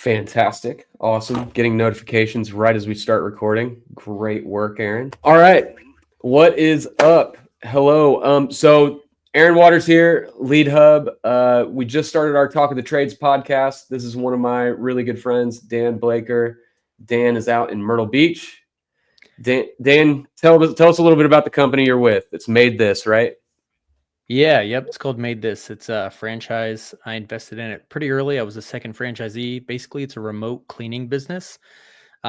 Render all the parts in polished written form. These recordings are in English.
Fantastic. Awesome. Getting notifications right as we start recording. Great work, Aaron. All right. What is up? Hello. So Aaron Waters here, Lead Hub. We just started our Talk of the Trades podcast. This is one of my really good friends, Dan Blaker. Dan is out in Myrtle Beach. Dan, tell us a little bit about the company you're with. It's Made This, right? Yeah, yep. It's called Made This. It's a franchise. I invested in it pretty early. I was a second franchisee. Basically, it's a remote cleaning business.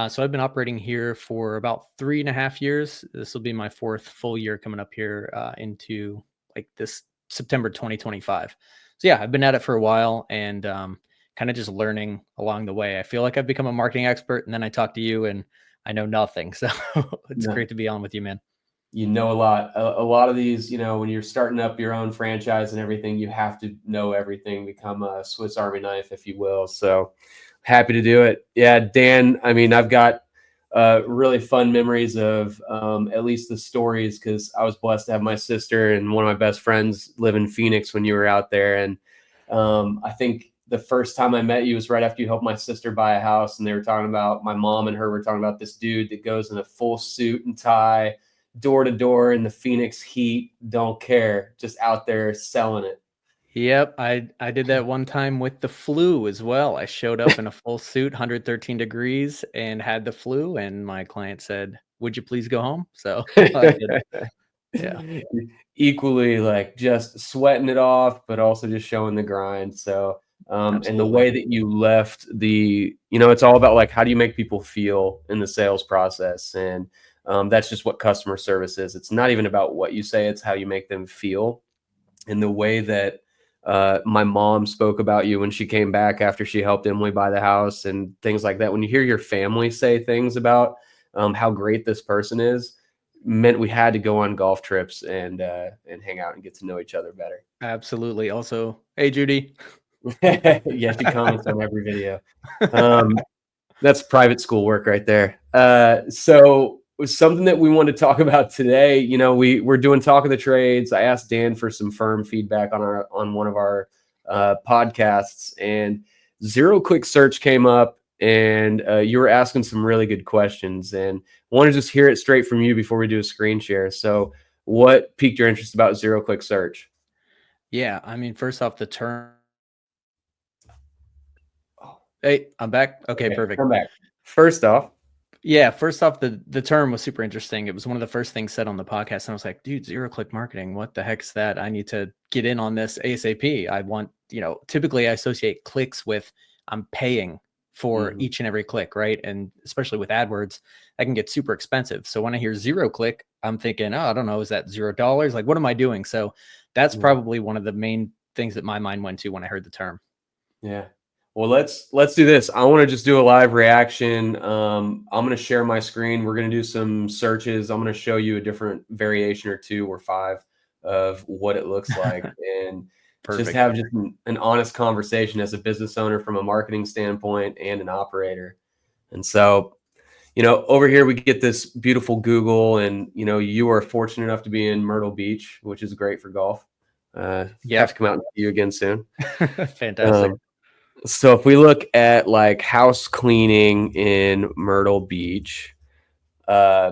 So I've been operating here for about 3.5 years. This will be my fourth full year coming up here into like this September 2025. So yeah, I've been at it for a while and kind of just learning along the way. I feel like I've become a marketing expert, and then I talk to you and I know nothing. So it's No. great to be on with you, man. You know a lot. A lot of these, when you're starting up your own franchise and everything, you have to know everything, become a Swiss Army knife, if you will. So happy to do it. Yeah, Dan, I mean, I've got really fun memories of at least the stories, because I was blessed to have my sister and one of my best friends live in Phoenix when you were out there. And I think the first time I met you was right after you helped my sister buy a house. And they were talking about, my mom and her were talking about this dude that goes in a full suit and tie, door to door in the Phoenix heat, don't care, just out there selling it. Yep, I did that one time with the flu as well. I showed up in a full suit, 113 degrees, and had the flu, and my client said, "Would you please go home?" So I did. Yeah, Equally, like, just sweating it off, but also just showing the grind. So, and the absolutely. way that you left it's all about, like, how do you make people feel in the sales process? And that's just what customer service is. It's not even about what you say, it's how you make them feel. And the way that my mom spoke about you when she came back after she helped Emily buy the house and things like that. When you hear your family say things about how great this person is, meant we had to go on golf trips and hang out and get to know each other better. Absolutely. Also, hey, Judy. Yeah, she comments on every video. Um, that's private school work right there. So something that we want to talk about today, we're doing Talk of the Trades. I asked Dan for some firm feedback on one of our podcasts, and zero click search came up, and you were asking some really good questions, and I want to just hear it straight from you before we do a screen share. So what piqued your interest about zero click search? Yeah, I mean, first off, the term. Oh, Hey, I'm back. Okay, okay, perfect. come back. First off, Yeah, first off, the term was super interesting. It was one of the first things said on the podcast, and I was like, dude, zero click marketing, what the heck's that? I need to get in on this ASAP. I want, typically I associate clicks with I'm paying for mhm, each and every click, right? And especially with AdWords, that can get super expensive. So when I hear zero click, I'm thinking, oh, I don't know, is that $0? Like, what am I doing? So that's yeah. probably one of the main things that my mind went to when I heard the term. Yeah. Well, let's do this. I want to just do a live reaction. I'm going to share my screen. We're going to do some searches. I'm going to show you a different variation or two or five of what it looks like, and just Perfect. have just an honest conversation as a business owner from a marketing standpoint and an operator. And so, over here we get this beautiful Google, and you are fortunate enough to be in Myrtle Beach, which is great for golf. Have to Yep. come out and see you again soon. Fantastic. Um, so if we look at like house cleaning in Myrtle Beach, uh,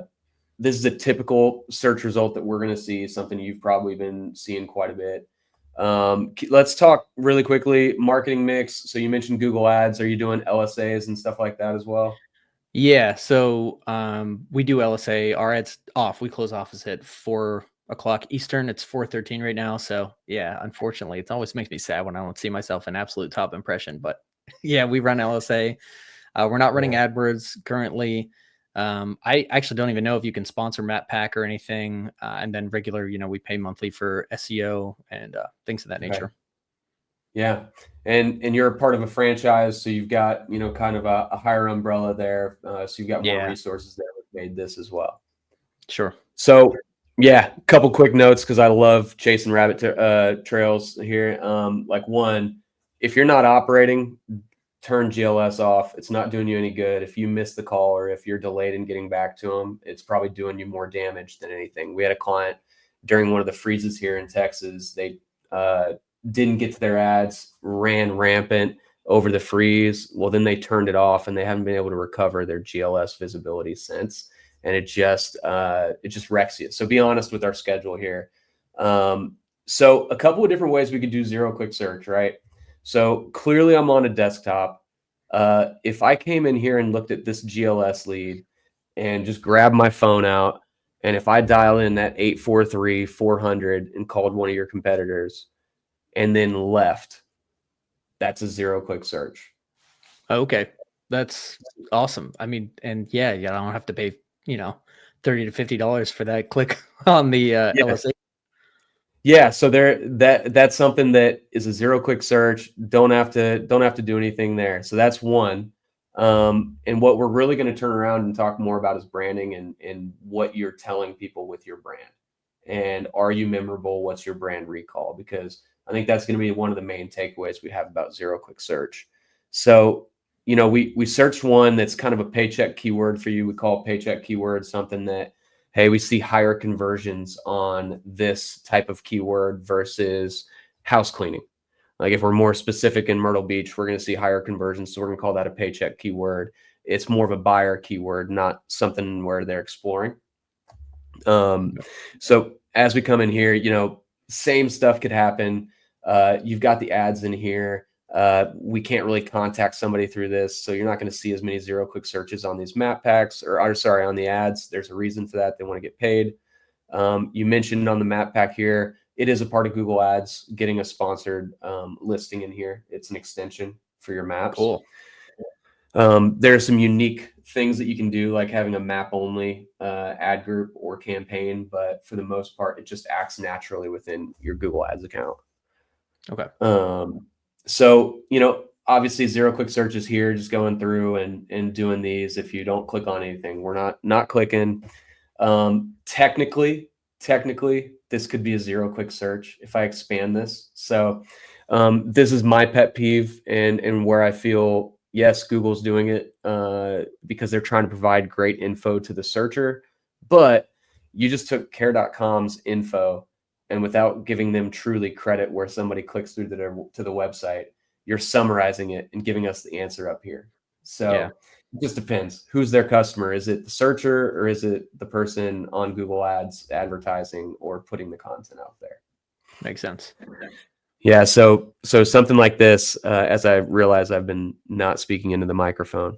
this is a typical search result that we're going to see, something you've probably been seeing quite a bit. Let's talk really quickly marketing mix. So you mentioned Google Ads. Are you doing LSAs and stuff like that as well? Yeah, so we do LSA. Our ads off. We close office at 4 o'clock Eastern. It's 4:13 right now. So yeah, unfortunately, it always makes me sad when I don't see myself in absolute top impression. But yeah, we run LSA. We're not running Yeah. AdWords currently. I actually don't even know if you can sponsor Map Pack or anything. And then regular, we pay monthly for SEO and things of that Okay. nature. Yeah. And you're a part of a franchise, so you've got, kind of a higher umbrella there. So you've got more Yeah, resources there with Made This as well. sure. So, yeah, a couple quick notes because I love chasing rabbit trails here. Like, one, if you're not operating, turn GLS off. It's not doing you any good. If you miss the call or if you're delayed in getting back to them, it's probably doing you more damage than anything. We had a client during one of the freezes here in Texas. They didn't get to their ads, ran rampant, over the freeze. Well, then they turned it off and they haven't been able to recover their GLS visibility since. And it just wrecks you. So be honest with our schedule here. So a couple of different ways we could do zero click search, right? So clearly I'm on a desktop. If I came in here and looked at this GLS lead and just grabbed my phone out, and if I dial in that 843-400 and called one of your competitors and then left, that's a zero click search. Okay. That's awesome. I mean, and yeah, I don't have to pay, $30 to $50 for that click on the LSA. Yeah, so that's something that is a zero click search. Don't have to do anything there. So that's one. And what we're really going to turn around and talk more about is branding and what you're telling people with your brand. And are you memorable? What's your brand recall? Because I think that's going to be one of the main takeaways we have about zero click search. So, we searched one that's kind of a paycheck keyword for you. We call paycheck keyword something that, hey, we see higher conversions on this type of keyword versus house cleaning. Like if we're more specific in Myrtle Beach, we're going to see higher conversions. So we're going to call that a paycheck keyword. It's more of a buyer keyword, not something where they're exploring. So as we come in here, same stuff could happen. You've got the ads in here. We can't really contact somebody through this. So you're not going to see as many zero click searches on these map packs on the ads. There's a reason for that. They want to get paid. You mentioned on the map pack here, it is a part of Google Ads getting a sponsored listing in here. It's an extension for your maps. Cool. There are some unique things that you can do, like having a map only ad group or campaign, but for the most part, it just acts naturally within your Google Ads account. Okay. So, obviously zero click searches here, just going through and doing these. If you don't click on anything, we're not clicking. Technically, this could be a zero click search if I expand this. So this is my pet peeve and where I feel, yes, Google's doing it because they're trying to provide great info to the searcher, but you just took care.com's info and without giving them truly credit where somebody clicks through to the website, you're summarizing it and giving us the answer up here. So yeah. It just depends. Who's their customer? Is it the searcher or is it the person on Google Ads advertising or putting the content out there? Makes sense. Yeah. So something like this, as I realize I've been not speaking into the microphone,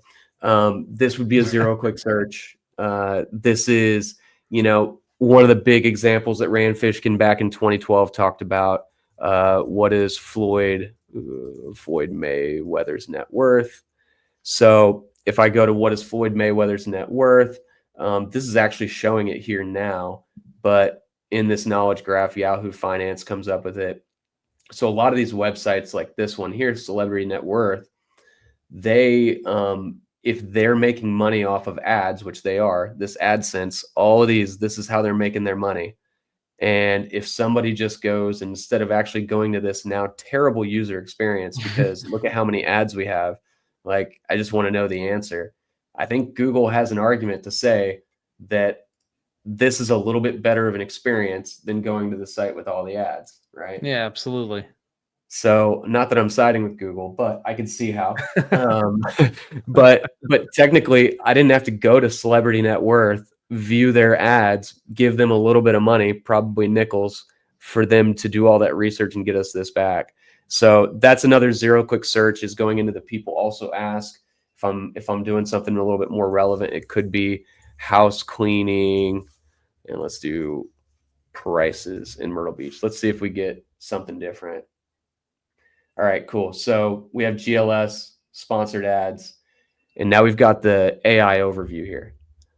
this would be a zero click search. This is, one of the big examples that Rand Fishkin back in 2012 talked about. What is Floyd Mayweather's net worth? So if I go to what is Floyd Mayweather's net worth, this is actually showing it here now, but in this knowledge graph, Yahoo Finance comes up with it. So a lot of these websites like this one here, Celebrity Net Worth, they, if they're making money off of ads, which they are, this AdSense, all of these, this is how they're making their money. And if somebody just goes, instead of actually going to this now terrible user experience, because look at how many ads we have, like, I just want to know the answer. I think Google has an argument to say that this is a little bit better of an experience than going to the site with all the ads, right? Yeah, absolutely. So not that I'm siding with Google, but I can see how. But technically, I didn't have to go to Celebrity Net Worth, view their ads, give them a little bit of money, probably nickels, for them to do all that research and get us this back. So that's another zero click search, is going into the people also ask. If I'm doing something a little bit more relevant, it could be house cleaning, and let's do prices in Myrtle Beach. Let's see if we get something different. All right, cool. So we have GLS, sponsored ads, and now we've got the AI overview here.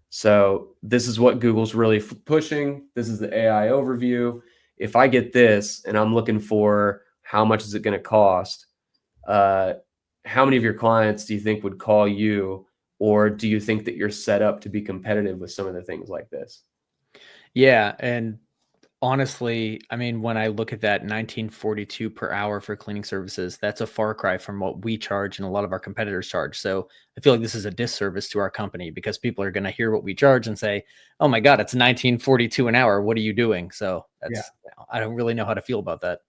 So this is what Google's really pushing. This is the AI overview. If I get this and I'm looking for how much is it going to cost, how many of your clients do you think would call you, or do you think that you're set up to be competitive with some of the things like this? Yeah, and honestly, I mean, when I look at that 1942 per hour for cleaning services, that's a far cry from what we charge and a lot of our competitors charge. So I feel like this is a disservice to our company, because people are going to hear what we charge and say, oh my God, it's 1942 an hour. What are you doing? So that's, I don't really know how to feel about that.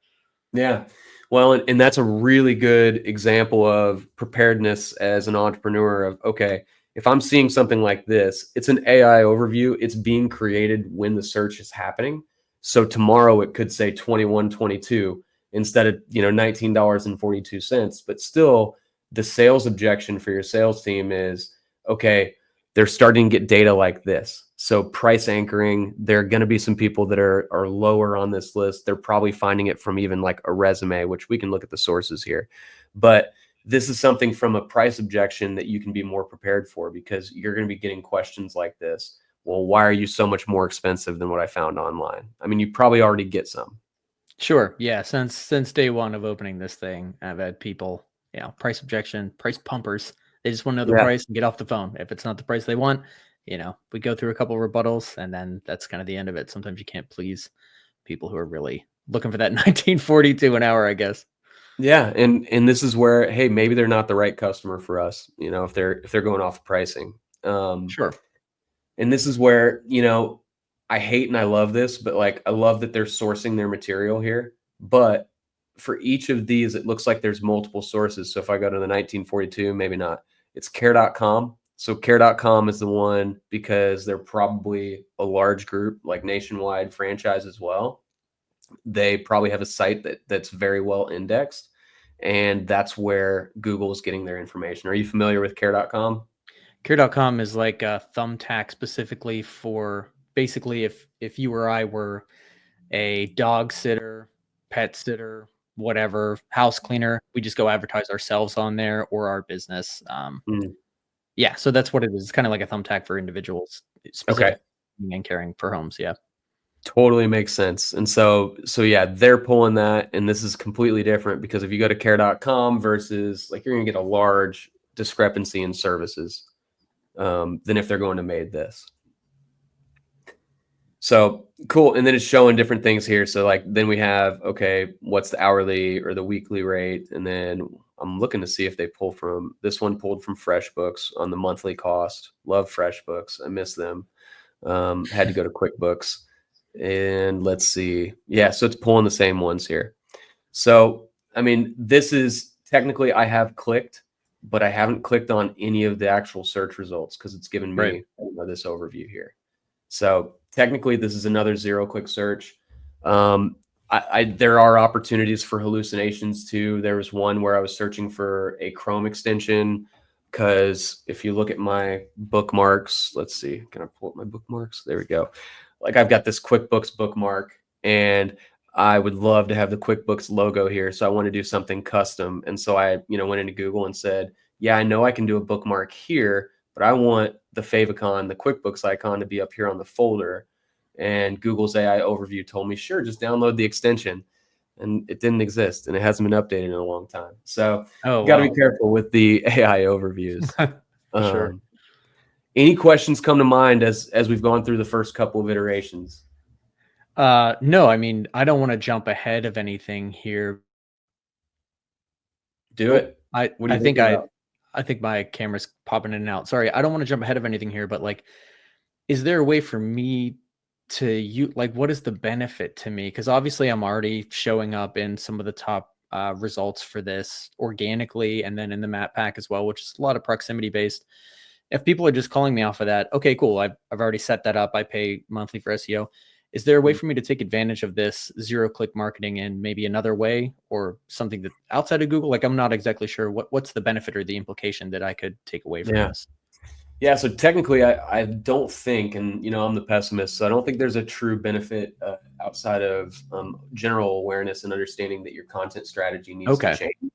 Yeah. Well, and that's a really good example of preparedness as an entrepreneur of, okay, if I'm seeing something like this, it's an AI overview. It's being created when the search is happening. So tomorrow it could say 21.22 instead of, $19.42. But still, the sales objection for your sales team is, okay, they're starting to get data like this. So price anchoring, there are going to be some people that are lower on this list. They're probably finding it from even like a resume, which we can look at the sources here. But this is something from a price objection that you can be more prepared for, because you're going to be getting questions like this. Well, why are you so much more expensive than what I found online? I mean, you probably already get some. Sure. Yeah. Since day one of opening this thing, I've had people, price objection, price pumpers. They just want to know the Yeah. price and get off the phone. If it's not the price they want, we go through a couple of rebuttals and then that's kind of the end of it. Sometimes you can't please people who are really looking for that 1942 an hour, I guess. Yeah, and this is where, hey, maybe they're not the right customer for us, if they're going off pricing. Um, Sure. And this is where, I hate and I love this, but like I love that they're sourcing their material here. But for each of these, it looks like there's multiple sources. So if I go to the 1942, maybe not. It's care.com. So care.com is the one because they're probably a large group, like nationwide franchise as well. They probably have a site that's very well indexed. And that's where Google is getting their information. Are you familiar with care.com? Care.com is like a thumbtack specifically for basically if you or I were a dog sitter, pet sitter, whatever, house cleaner, we just go advertise ourselves on there or our business. Mm, Yeah, so that's what it is. It's kind of like a thumbtack for individuals, okay. specifically and caring for homes. Yeah. Totally makes sense. And so yeah, they're pulling that, and this is completely different because if you go to care.com versus, like, you're gonna get a large discrepancy in services than if they're going to Made This. So cool. And then it's showing different things here. So like then we have, okay, what's the hourly or the weekly rate? And then I'm looking to see if they pull from this one, pulled from FreshBooks on the monthly cost. Love FreshBooks. I miss them. Had to go to QuickBooks. And let's see. Yeah, so it's pulling the same ones here. So, I mean, this is technically I have clicked, but I haven't clicked on any of the actual search results because it's given Right. me this overview here. So technically, this is another zero-click search. There are opportunities for hallucinations too. There was one where I was searching for a Chrome extension because if you look at my bookmarks, let's see, can I pull up my bookmarks? There we go. Like I've got this QuickBooks bookmark, and I would love to have the QuickBooks logo here. So I want to do something custom. And so I, went into Google and said, yeah, I know I can do a bookmark here, but I want the favicon, the QuickBooks icon, to be up here on the folder. And Google's AI overview told me, sure, just download the extension. And it didn't exist, and it hasn't been updated in a long time. So Oh, you got to wow. be careful with the AI overviews. For sure. Any questions come to mind as we've gone through the first couple of iterations? No, I mean, I don't want to jump ahead of anything here. Do Oh, it. I What are I you think thinking I about? I think my camera's popping in and out. Sorry, I don't want to jump ahead of anything here, but like, is there a way for me to what is the benefit to me? Because obviously I'm already showing up in some of the top results for this organically and then in the map pack as well, which is a lot of proximity based. If people are just calling me off of that, okay, cool. I've already set that up. I pay monthly for SEO. Is there a way for me to take advantage of this zero click marketing in maybe another way or something that outside of Google? Like I'm not exactly sure what's the benefit or the implication that I could take away from Yeah. this. Yeah, so technically, I don't think, and I'm the pessimist, so I don't think there's a true benefit outside of general awareness and understanding that your content strategy needs to Okay. change.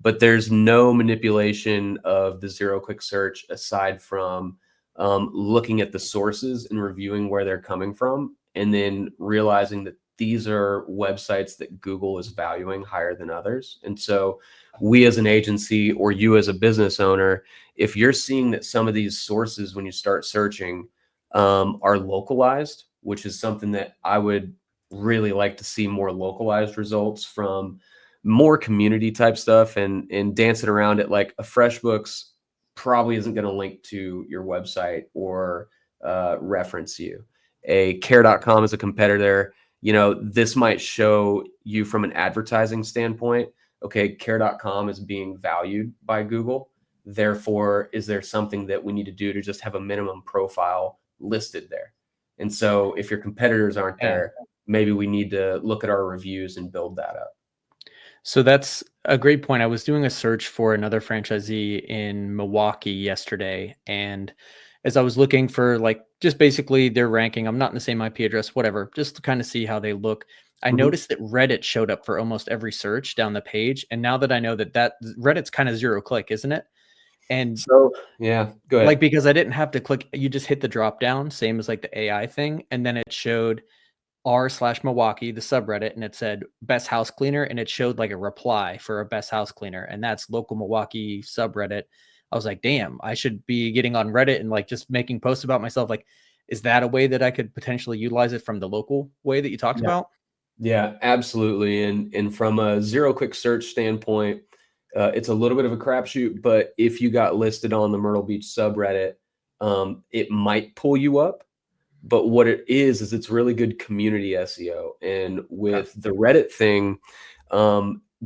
But there's no manipulation of the zero-click search aside from looking at the sources and reviewing where they're coming from, and then realizing that these are websites that Google is valuing higher than others. And so we as an agency or you as a business owner, if you're seeing that some of these sources when you start searching are localized, which is something that I would really like to see more localized results from, more community type stuff, and dancing around it, like a FreshBooks probably isn't going to link to your website or reference you. A care.com is a competitor. this might show you from an advertising standpoint, okay, care.com is being valued by Google. Therefore, is there something that we need to do to just have a minimum profile listed there? And so if your competitors aren't Yeah. there, maybe we need to look at our reviews and build that up. So that's a great point. I was doing a search for another franchisee in Milwaukee yesterday, and as I was looking for like just basically their ranking, I'm not in the same IP address, whatever, just to kind of see how they look. I Mhm. noticed that Reddit showed up for almost every search down the page, and now that I know that Reddit's kind of zero click, isn't it? And So, yeah, go like, ahead. because I didn't have to click, you just hit the drop down, same as like the AI thing, and then it showed r/Milwaukee, the subreddit, and it said best house cleaner, and it showed like a reply for a best house cleaner, and that's local Milwaukee subreddit. I was like, damn, I should be getting on Reddit and like just making posts about myself. Like, is that a way that I could potentially utilize it from the local way that you talked Yeah. about? Yeah, absolutely. And from a zero click search standpoint, it's a little bit of a crapshoot, but if you got listed on the Myrtle Beach subreddit, it might pull you up. But what it is it's really good community SEO. And Okay. with the Reddit thing,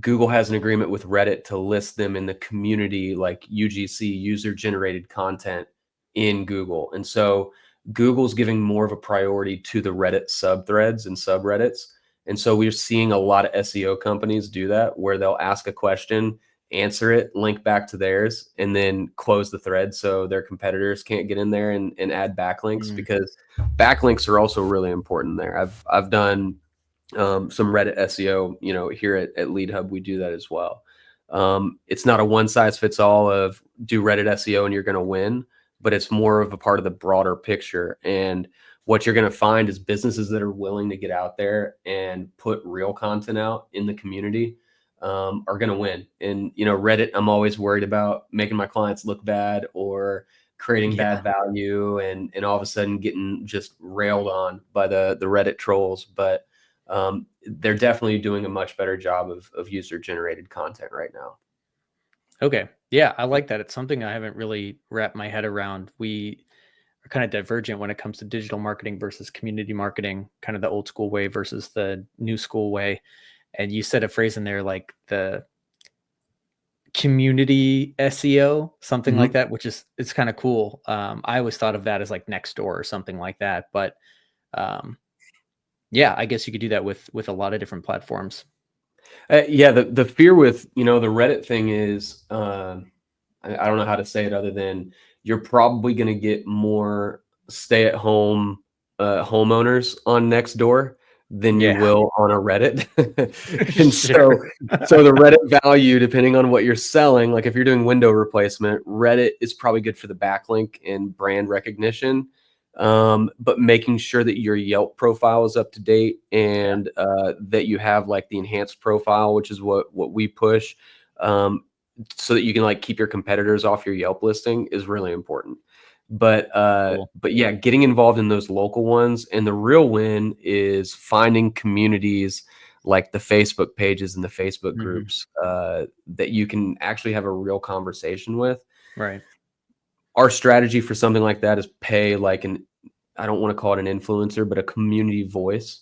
Google has an agreement with Reddit to list them in the community, like UGC, user generated content in Google. And so Google's giving more of a priority to the Reddit subthreads and subreddits. And so we're seeing a lot of SEO companies do that where they'll ask a question, answer it, link back to theirs, and then close the thread so their competitors can't get in there and add backlinks, Mm, because backlinks are also really important there. I've done some Reddit SEO, here at Lead Hub, we do that as well. It's not a one size fits all of do Reddit SEO and you're going to win, but it's more of a part of the broader picture. And what you're going to find is businesses that are willing to get out there and put real content out in the community are going to win. And, Reddit, I'm always worried about making my clients look bad or creating yeah. bad value and all of a sudden getting just railed on by the Reddit trolls. But they're definitely doing a much better job of user generated content right now. Okay. Yeah, I like that. It's something I haven't really wrapped my head around. We are kind of divergent when it comes to digital marketing versus community marketing, kind of the old school way versus the new school way. And you said a phrase in there like the community SEO, something like Mhm. that, which is it's kind of cool. I always thought of that as like Nextdoor or something like that, but um, yeah, I guess you could do that with a lot of different platforms. Yeah, the fear with the Reddit thing is I don't know how to say it other than you're probably going to get more stay at home homeowners on Nextdoor than you Yeah, will on a Reddit. And sure. so the Reddit value, depending on what you're selling, like if you're doing window replacement, Reddit is probably good for the backlink and brand recognition. But making sure that your Yelp profile is up to date Yeah, and that you have like the enhanced profile, which is what we push. Um, so that you can like keep your competitors off your Yelp listing is really important. cool. But yeah, getting involved in those local ones, and the real win is finding communities like the Facebook pages and the Facebook Mhm. groups that you can actually have a real conversation with. Right. Our strategy for something like that is pay like I don't want to call it an influencer, but a community voice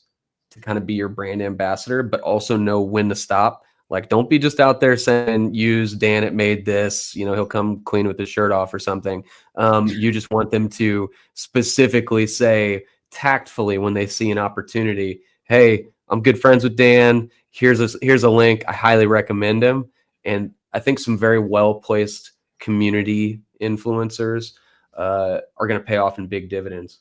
to kind of be your brand ambassador, but also know when to stop. Like, don't be just out there saying, use Dan, it made this, he'll come clean with his shirt off or something. You just want them to specifically say tactfully when they see an opportunity, hey, I'm good friends with Dan. Here's a link. I highly recommend him. And I think some very well placed community influencers are going to pay off in big dividends.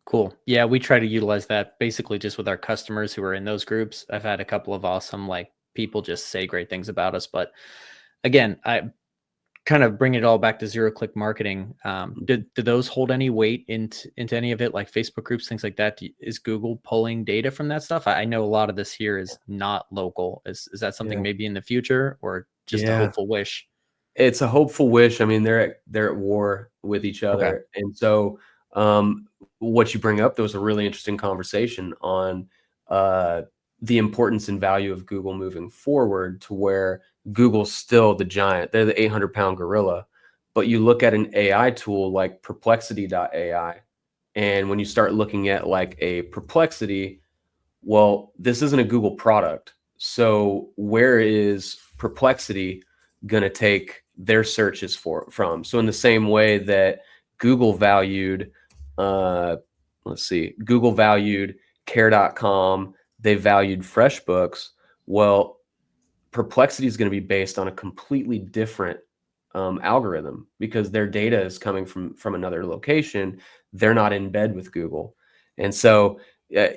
Cool. Yeah, we try to utilize that basically just with our customers who are in those groups. I've had a couple of awesome like people just say great things about us, but again, I kind of bring it all back to zero click marketing. Do those hold any weight into any of it, like Facebook groups, things like that? Is Google pulling data from that stuff? I know a lot of this here is not local. Is that something Yeah. maybe in the future or just a Yeah. hopeful wish? It's a hopeful wish. I mean, they're at war with each Okay. other. And so what you bring up, there was a really interesting conversation on uh, the importance and value of Google moving forward to where Google's still the giant. They're the 800-pound gorilla. But you look at an AI tool like Perplexity.ai, and when you start looking at like a Perplexity, Well, this isn't a Google product. So where is Perplexity going to take their searches from? So in the same way that Google valued, uh, Google valued care.com, they valued FreshBooks. Well, Perplexity is going to be based on a completely different algorithm because their data is coming from another location. They're not in bed with Google, and so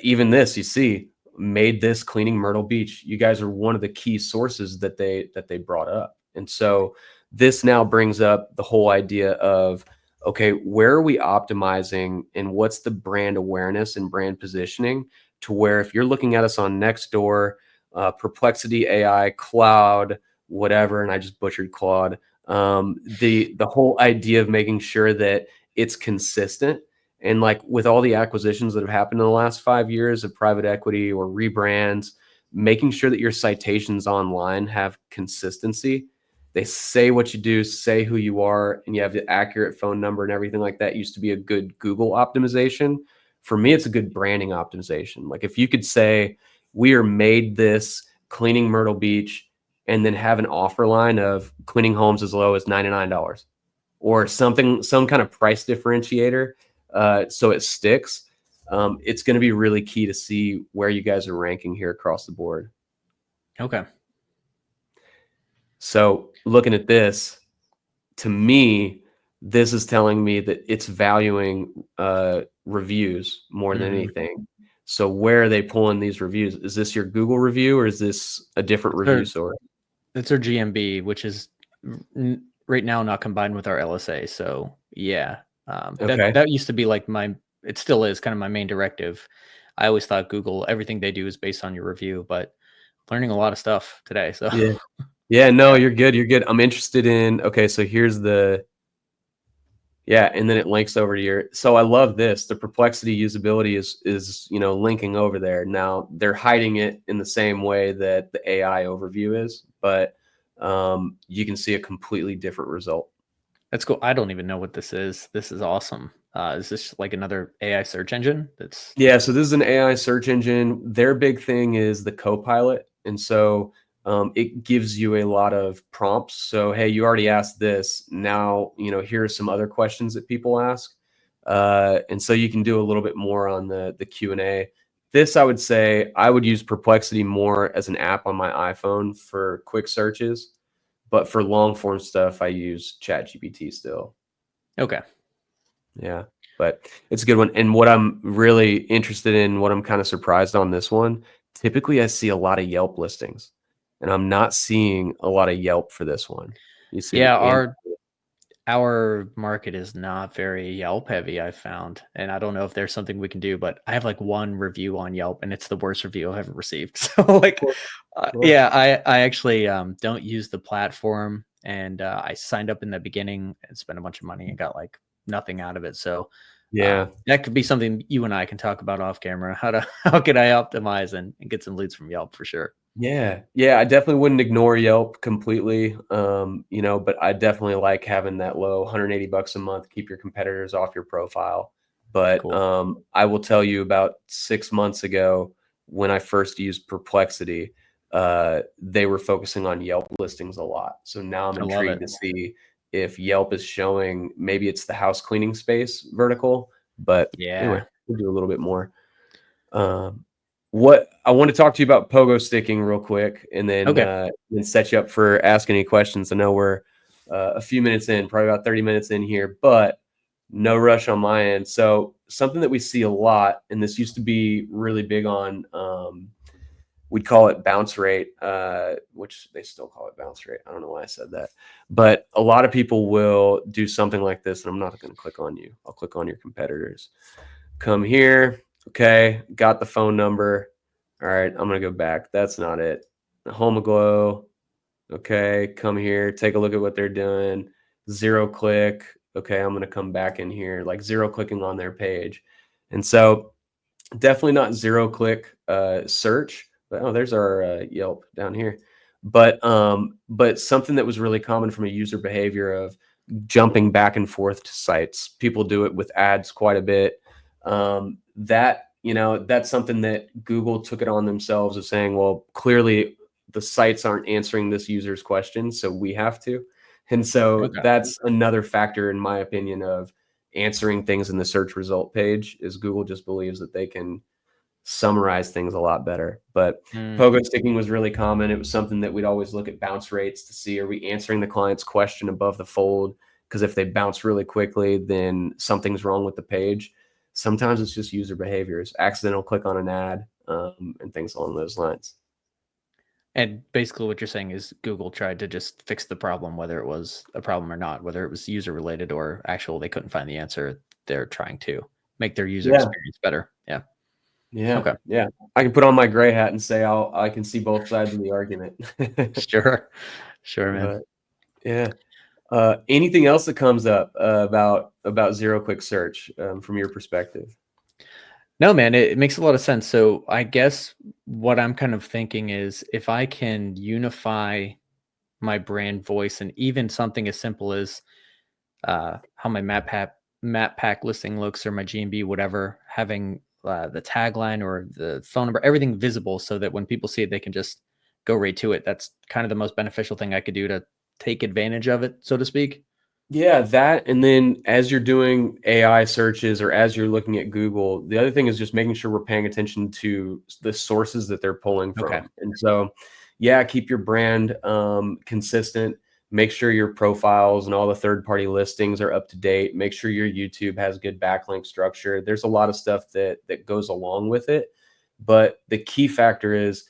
even this, you see, made this cleaning Myrtle Beach. You guys are one of the key sources that they brought up, and so this now brings up the whole idea of, okay, where are we optimizing, and what's the brand awareness and brand positioning to where if you're looking at us on Nextdoor, Perplexity AI, Cloud, whatever, and I just butchered Claude. The whole idea of making sure that it's consistent, and like with all the acquisitions that have happened in the last 5 years of private equity or rebrands, making sure that your citations online have consistency. They say what you do, say who you are, and you have the accurate phone number and everything like that. Used to be a good Google optimization. For me, it's a good branding optimization. Like if you could say, we are made this cleaning Myrtle Beach, and then have an offer line of cleaning homes as low as $99 or something, some kind of price differentiator, so it sticks. It's going to be really key to see where you guys are ranking here across the board. Okay. So looking at this, to me, this is telling me that it's valuing reviews more than anything. So where are they pulling these reviews? Is this your Google review or is this a different review source? It's our GMB, which is right now not combined with our LSA. So yeah, Okay. that used to be like it still is kind of my main directive. I always thought Google, everything they do is based on your review, but learning a lot of stuff today. So yeah. Yeah, no, you're good. You're good. I'm interested in, okay, so here's the, yeah, and then it links over to your, so I love this. The Perplexity usability is, linking over there. Now they're hiding it in the same way that the AI overview is, but you can see a completely different result. That's cool. I don't even know what this is. This is awesome. Is this like another AI search engine? Yeah, so this is an AI search engine. Their big thing is the Copilot. And so it gives you a lot of prompts. So, hey, you already asked this. Now, here are some other questions that people ask. And so you can do a little bit more on the Q&A. This, I would say, I would use Perplexity more as an app on my iPhone for quick searches. But for long form stuff, I use ChatGPT still. Okay. Yeah, but it's a good one. And what I'm really interested in, what I'm kind of surprised on this one, typically I see a lot of Yelp listings, and I'm not seeing a lot of Yelp for this one. You see, Yeah, our market is not very Yelp heavy, I've found. And I don't know if there's something we can do, but I have like one review on Yelp and it's the worst review I've ever received. So like, yeah, I actually don't use the platform, and I signed up in the beginning and spent a bunch of money and got like nothing out of it. So yeah. that could be something you and I can talk about off camera. How can I optimize and get some leads from Yelp for sure? Yeah. I definitely wouldn't ignore Yelp completely. But I definitely like having that low $180 a month, keep your competitors off your profile. But Cool. I will tell you, about 6 months ago, when I first used Perplexity, they were focusing on Yelp listings a lot. So now I'm I love intrigued it. to see if Yelp is showing, maybe it's the house cleaning space vertical, but anyway, Yeah. we'll do a little bit more. What I want to talk to you about pogo sticking real quick, and Okay. then set you up for asking any questions. I know we're a few minutes in, probably about 30 minutes in here, but no rush on my end. So something that we see a lot, and this used to be really big on, we'd call it bounce rate, which they still call it bounce rate. I don't know why I said that, but a lot of people will do something like this, and I'm not going to click on you. I'll click on your competitors. Come here. Okay, got the phone number. All right, I'm gonna go back. That's not it. Homoglow. Okay, come here. Take a look at what they're doing. Zero click. Okay, I'm gonna come back in here. Like zero clicking on their page, and so definitely not zero click search. But there's our Yelp down here. But something that was really common from a user behavior of jumping back and forth to sites. People do it with ads quite a bit. That that's something that Google took it on themselves of saying, well, clearly the sites aren't answering this user's question, so we have to. And so Okay. that's another factor, in my opinion, of answering things in the search result page is Google just believes that they can summarize things a lot better. But Mm, pogo sticking was really common. It was something that we'd always look at bounce rates to see, are we answering the client's question above the fold? Because if they bounce really quickly, then something's wrong with the page. Sometimes it's just user behaviors, accidental click on an ad, and things along those lines. and basically what you're saying is Google tried to just fix the problem, whether it was a problem or not, whether it was user related or actual, they couldn't find the answer. They're trying to make their user Yeah, experience better. Yeah. yeah, Okay. yeah. I can put on my gray hat and say I can see both sides of the argument. Sure. Sure, man. But yeah. Anything else that comes up about zero click search from your perspective? No, man, it makes a lot of sense. So I guess what I'm kind of thinking is if I can unify my brand voice and even something as simple as how my map pack listing looks or my GMB, whatever, having the tagline or the phone number, everything visible so that when people see it, they can just go right to it. That's kind of the most beneficial thing I could do to take advantage of it, so to speak. Yeah, that, and then as you're doing AI searches or as you're looking at Google, the other thing is just making sure we're paying attention to the sources that they're pulling Okay. from. And so, yeah, keep your brand consistent. Make sure your profiles and all the third-party listings are up to date. Make sure your YouTube has good backlink structure. There's a lot of stuff that goes along with it, but the key factor is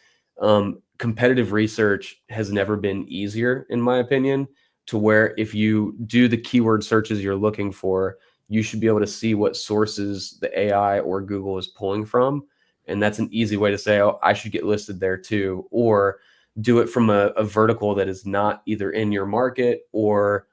competitive research has never been easier, in my opinion, to where if you do the keyword searches you're looking for, you should be able to see what sources the AI or Google is pulling from. And that's an easy way to say, oh, I should get listed there too. Or do it from a vertical that is not either in your market or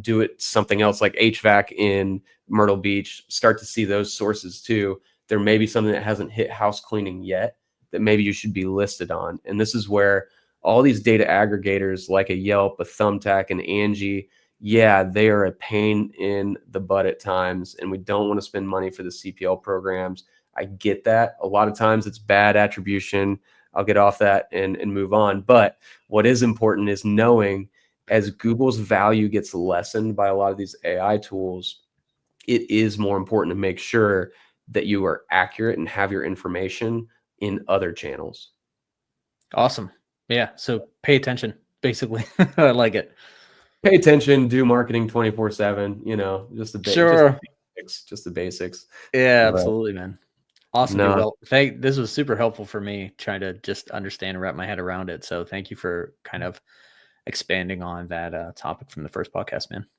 do it something else like HVAC in Myrtle Beach. Start to see those sources too. There may be something that hasn't hit house cleaning yet that maybe you should be listed on. And this is where all these data aggregators like a Yelp, a Thumbtack, and Angie, yeah, they are a pain in the butt at times, and we don't want to spend money for the CPL programs. I get that. A lot of times it's bad attribution. I'll get off that and move on. But what is important is knowing as Google's value gets lessened by a lot of these AI tools, it is more important to make sure that you are accurate and have your information in other channels. Awesome. Yeah. So pay attention, basically. I like it. Pay attention, do marketing 24/7, just Sure. just the basics. Yeah, But absolutely, man. Awesome, dude. no, Well, this was super helpful for me trying to just understand and wrap my head around it. So thank you for kind of expanding on that topic from the first podcast, man.